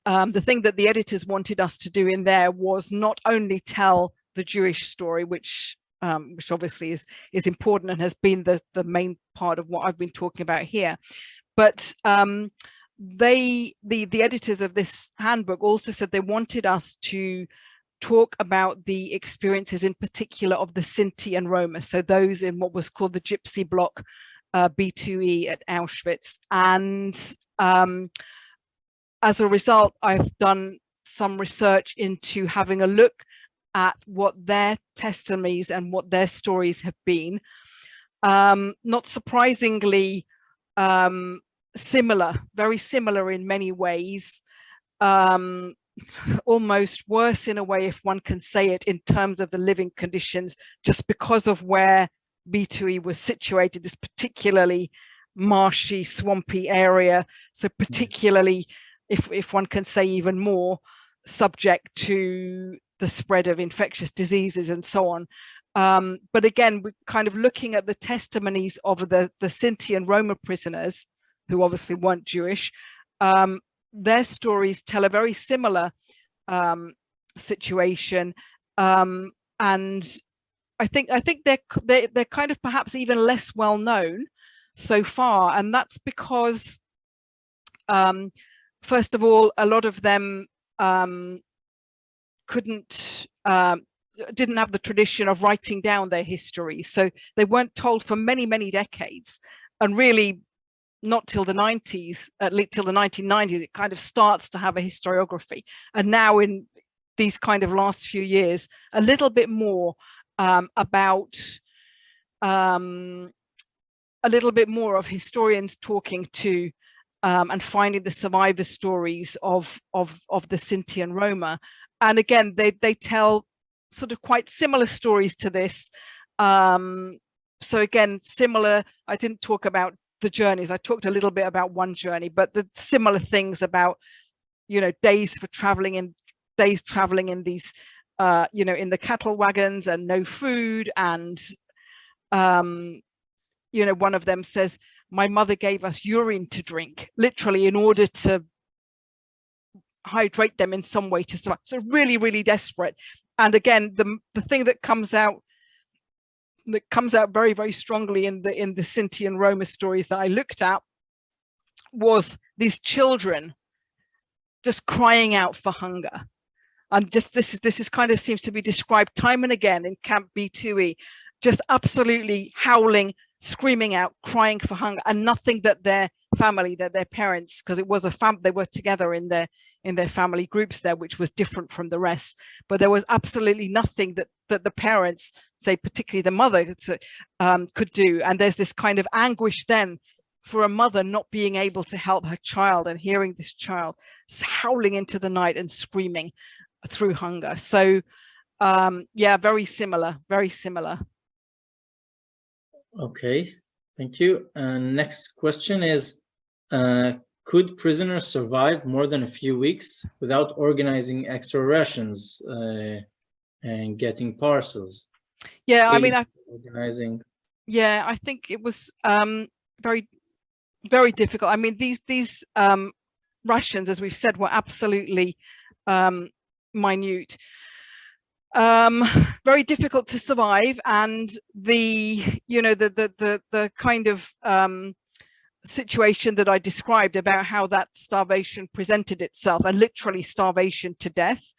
thing that the editors wanted us to do in there was not only tell the Jewish story, which obviously is important and has been the main part of what I've been talking about here, but the editors of this handbook also said they wanted us to talk about the experiences in particular of the Sinti and Roma, so those in what was called the Gypsy Block, B2E at Auschwitz. And as a result, I've done some research into having a look at what their testimonies and what their stories have been. Not surprisingly, similar, very similar in many ways, almost worse in a way, if one can say it, in terms of the living conditions, just because of where B2E was situated, this particularly marshy, swampy area. So particularly, if one can say, even more subject to the spread of infectious diseases and so on. But again, we're kind of looking at the testimonies of the Sinti and Roma prisoners, who obviously weren't Jewish. Their stories tell a very similar situation, and I think they're kind of perhaps even less well known so far, and that's because first of all, a lot of them didn't have the tradition of writing down their history, so they weren't told for many decades, and really not till the 90s, at least till the 1990s, it kind of starts to have a historiography. And now in these kind of last few years, a little bit more about a little bit more of historians talking to and finding the survivor stories of the Sinti and Roma. And again, they tell sort of quite similar stories to this. So again, similar, I didn't talk about the journeys. I talked a little bit about one journey, but the similar things about, you know, days traveling in these, you know, in the cattle wagons and no food. And, you know, one of them says, my mother gave us urine to drink, literally, in order to hydrate them in some way to survive. So really desperate. And again, the thing that comes out very strongly in the Sinti and Roma stories that I looked at was these children just crying out for hunger. And just this is kind of seems to be described time and again in Camp B2E, just absolutely howling, screaming out, crying for hunger, and nothing that their family, that their parents, because it was they were together in their family groups there, which was different from the rest, but there was absolutely nothing that the parents, say particularly the mother, could do. And there's this kind of anguish then for a mother not being able to help her child, and hearing this child howling into the night and screaming through hunger. So yeah, very similar. Okay, thank you. Next question is, could prisoners survive more than a few weeks without organizing extra rations and getting parcels? Yeah, I mean, organizing. Yeah, I think it was very difficult. I mean, these rations, as we've said, were absolutely minute. Very difficult to survive, and the kind of situation that I described about how that starvation presented itself, and literally starvation to death.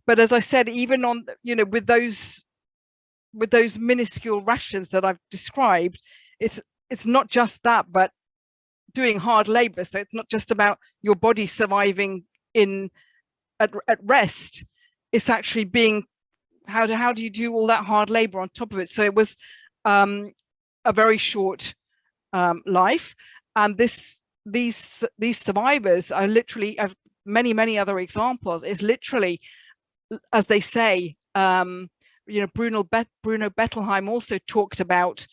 But as I said, even on, you know, with those minuscule rations that I've described, it's not just that, but doing hard labor. So it's not just about your body surviving at rest. It's actually being, how do you do all that hard labor on top of it? So it was a very short life. And these survivors are literally, many other examples, is literally, as they say, you know, Bruno Bettelheim also talked about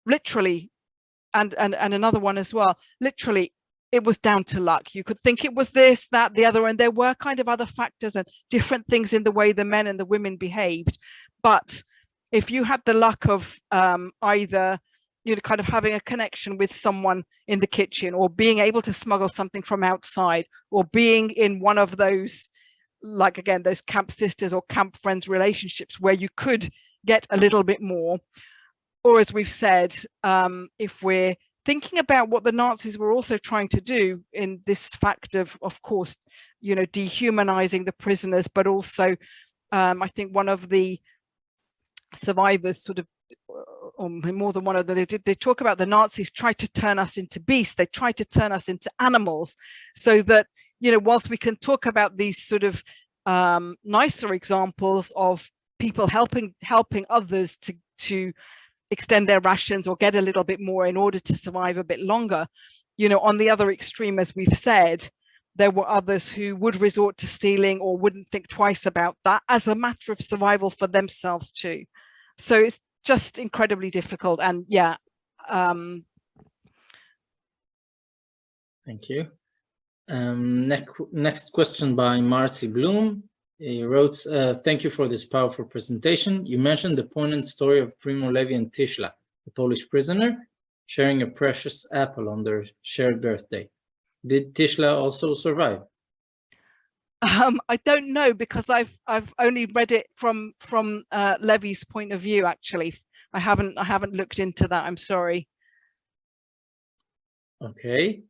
literally, and another one as well, literally, it was down to luck. You could think it was this, that, the other, and there were kind of other factors and different things in the way the men and the women behaved. But if you had the luck of either, you know, kind of having a connection with someone in the kitchen, or being able to smuggle something from outside, or being in one of those, like, again, those camp sisters or camp friends relationships where you could get a little bit more. Or, as we've said, if we're thinking about what the Nazis were also trying to do in this fact of course, you know, dehumanizing the prisoners, but also I think one of the survivors sort of, or more than one of them, they talk about the Nazis tried to turn us into beasts. They tried to turn us into animals, so that, you know, whilst we can talk about these sort of nicer examples of people helping others to extend their rations or get a little bit more in order to survive a bit longer. You know, on the other extreme, as we've said, there were others who would resort to stealing or wouldn't think twice about that as a matter of survival for themselves too. So it's just incredibly difficult. And yeah. Thank you. Next question by Marty Bloom. He wrote, thank you for this powerful presentation. You mentioned the poignant story of Primo Levi and Tishla, the Polish prisoner, sharing a precious apple on their shared birthday. Did Tishla also survive? I don't know, because I've only read it from Levi's point of view. Actually, I haven't looked into that. I'm sorry. Okay.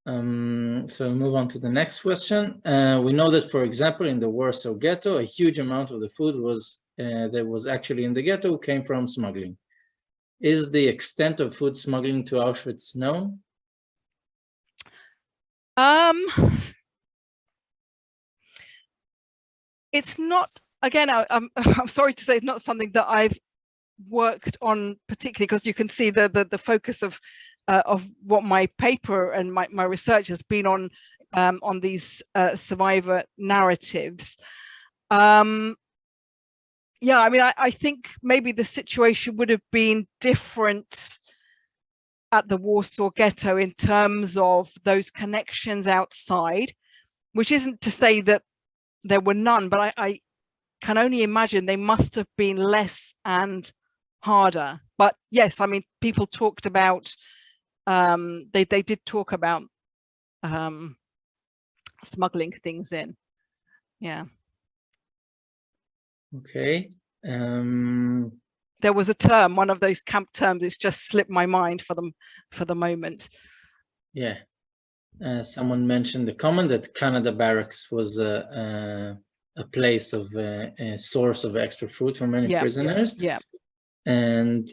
So move on to the next question. We know that, for example, in the Warsaw Ghetto, a huge amount of the food that was actually in the ghetto came from smuggling. Is the extent of food smuggling to Auschwitz known? It's not. Again, I'm sorry to say, it's not something that I've worked on particularly, because you can see the focus of what my paper and my research has been on these survivor narratives. Yeah, I mean, I think maybe the situation would have been different at the Warsaw Ghetto in terms of those connections outside, which isn't to say that there were none, but I can only imagine they must have been less and harder. But yes, I mean, people talked about, they did talk about smuggling things in. Yeah. Okay. There was a term, one of those camp terms, it's just slipped my mind for the moment. Yeah. Someone mentioned the comment that Canada Barracks was a place of a source of extra food for many prisoners. Yeah. And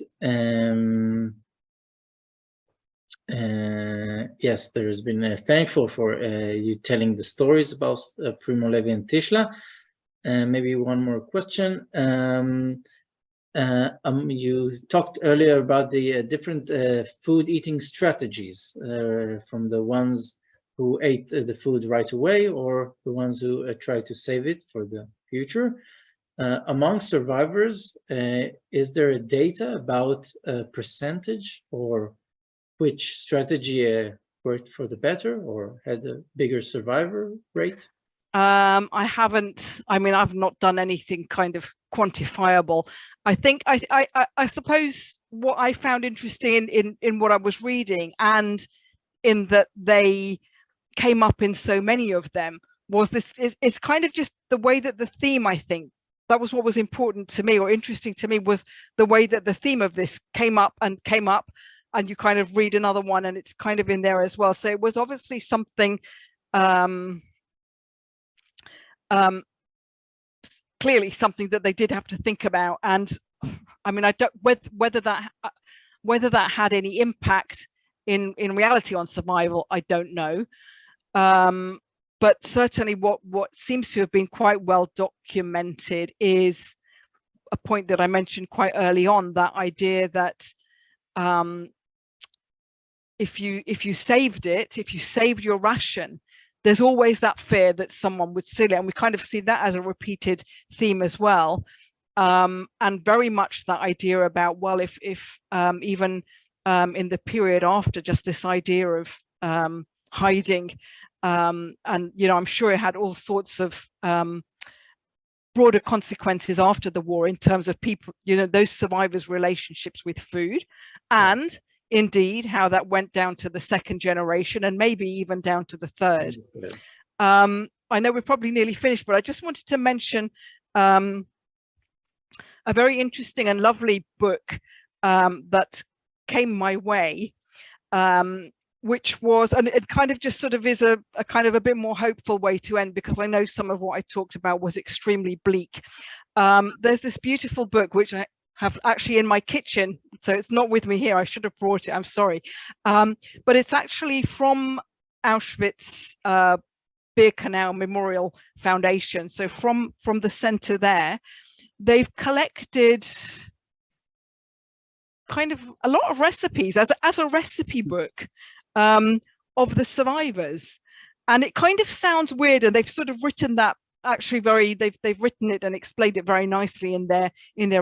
yes, there has been thankful for you telling the stories about Primo Levi and Tishla. Maybe one more question. You talked earlier about the different food eating strategies from the ones who ate the food right away or the ones who tried to save it for the future. Among survivors, is there data about a percentage or which strategy worked for the better or had a bigger survivor rate? I haven't. I mean, I've not done anything kind of quantifiable. I think I suppose what I found interesting in what I was reading, and in that they came up in so many of them, was this. It's kind of just the way that the theme, I think, that was what was important to me or interesting to me, was the way that the theme of this came up, and you kind of read another one and it's kind of in there as well. So it was obviously something clearly something that they did have to think about. And I mean, I don't whether that had any impact in reality on survival, I don't know. But certainly what seems to have been quite well documented is a point that I mentioned quite early on, that idea that if you saved your ration, there's always that fear that someone would steal it. And we kind of see that as a repeated theme as well. And very much that idea about, well, if even in the period after, just this idea of hiding, and, you know, I'm sure it had all sorts of broader consequences after the war in terms of people, you know, those survivors' relationships with food, and indeed how that went down to the second generation and maybe even down to the third. I know we're probably nearly finished, but I just wanted to mention a very interesting and lovely book that came my way, which was, and it kind of just sort of is a kind of a bit more hopeful way to end, because I know some of what I talked about was extremely bleak. There's this beautiful book which I have actually in my kitchen, so it's not with me here. I should have brought it, I'm sorry. But it's actually from Auschwitz Birkenau Memorial Foundation. So from the center there, they've collected kind of a lot of recipes as a recipe book of the survivors. And it kind of sounds weird, and they've sort of written that actually they've written it and explained it very nicely in their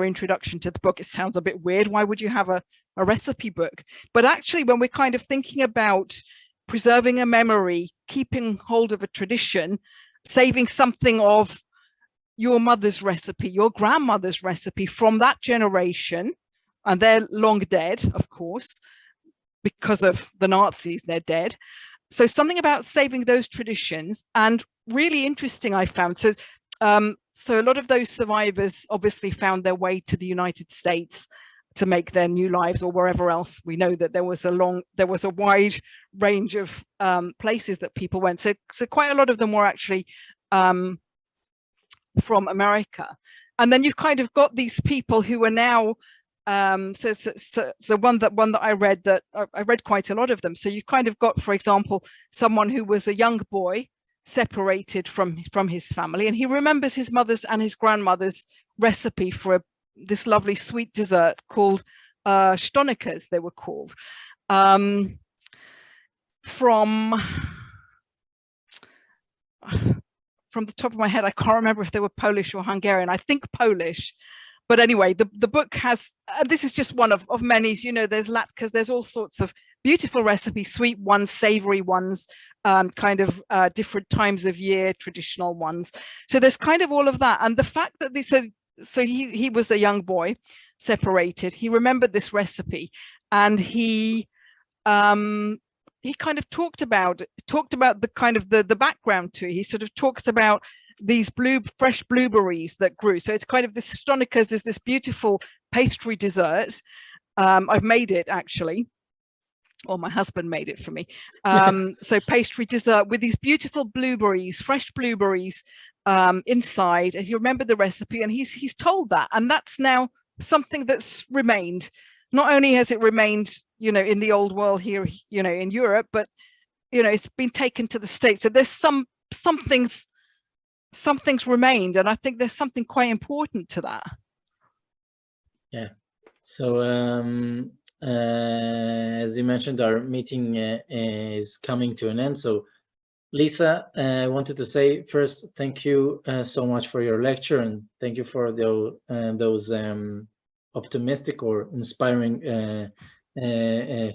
introduction to the book. It sounds a bit weird. Why would you have a recipe book? But actually, when we're kind of thinking about preserving a memory, keeping hold of a tradition, saving something of your mother's recipe, your grandmother's recipe from that generation, and they're long dead, of course, because of the Nazis, they're dead. So something about saving those traditions, and really interesting, I found. So a lot of those survivors obviously found their way to the United States to make their new lives, or wherever else. We know that there was a wide range of places that people went. So quite a lot of them were actually from America. And then you've kind of got these people who are now so one that I read quite a lot of them. So you've kind of got, for example, someone who was a young boy separated from his family, and he remembers his mother's and his grandmother's recipe for this lovely sweet dessert called Stonikers, they were called, from the top of my head, I can't remember if they were Polish or Hungarian. I think Polish. But anyway, the book has, this is just one of many, you know, there's latkes, there's all sorts of beautiful recipes, sweet ones, savory ones, kind of different times of year, traditional ones. So there's kind of all of that. And the fact that so he was a young boy, separated, he remembered this recipe, and he kind of talked about the kind of the background to it. He sort of talks about these fresh blueberries that grew. So it's kind of this Stonikers is this beautiful pastry dessert. I've made it actually, or my husband made it for me. So pastry dessert with these beautiful blueberries, fresh blueberries inside. And he remembered the recipe, and he's told that, and that's now something that's remained. Not only has it remained, you know, in the old world here, you know, in Europe, but you know, it's been taken to the States. So there's something's remained, and I think there's something quite important to that. Yeah. So as you mentioned, our meeting is coming to an end. So Lisa, I wanted to say first, thank you so much for your lecture, and thank you for those optimistic or inspiring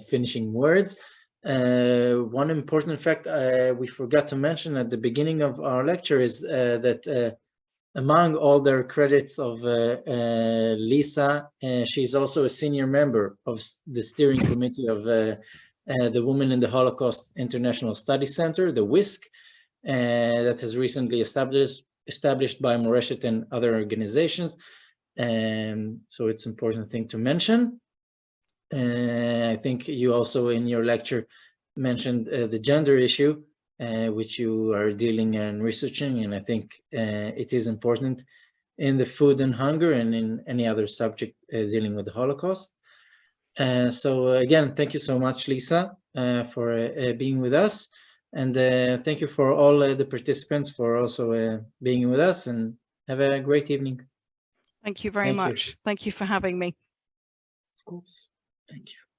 finishing words. One important fact we forgot to mention at the beginning of our lecture is that among all their credits of Lisa, she's also a senior member of the steering committee of the Women in the Holocaust International Studies Center, the WISC, that has recently established by Moreshet and other organizations. So it's an important thing to mention. I think you also in your lecture mentioned the gender issue, which you are dealing and researching, and I think it is important in the food and hunger and in any other subject dealing with the Holocaust. So again, thank you so much, Lisa, for being with us, and thank you for all the participants for also being with us, and have a great evening. Thank you very much. Thank you for having me. Of course. Thank you.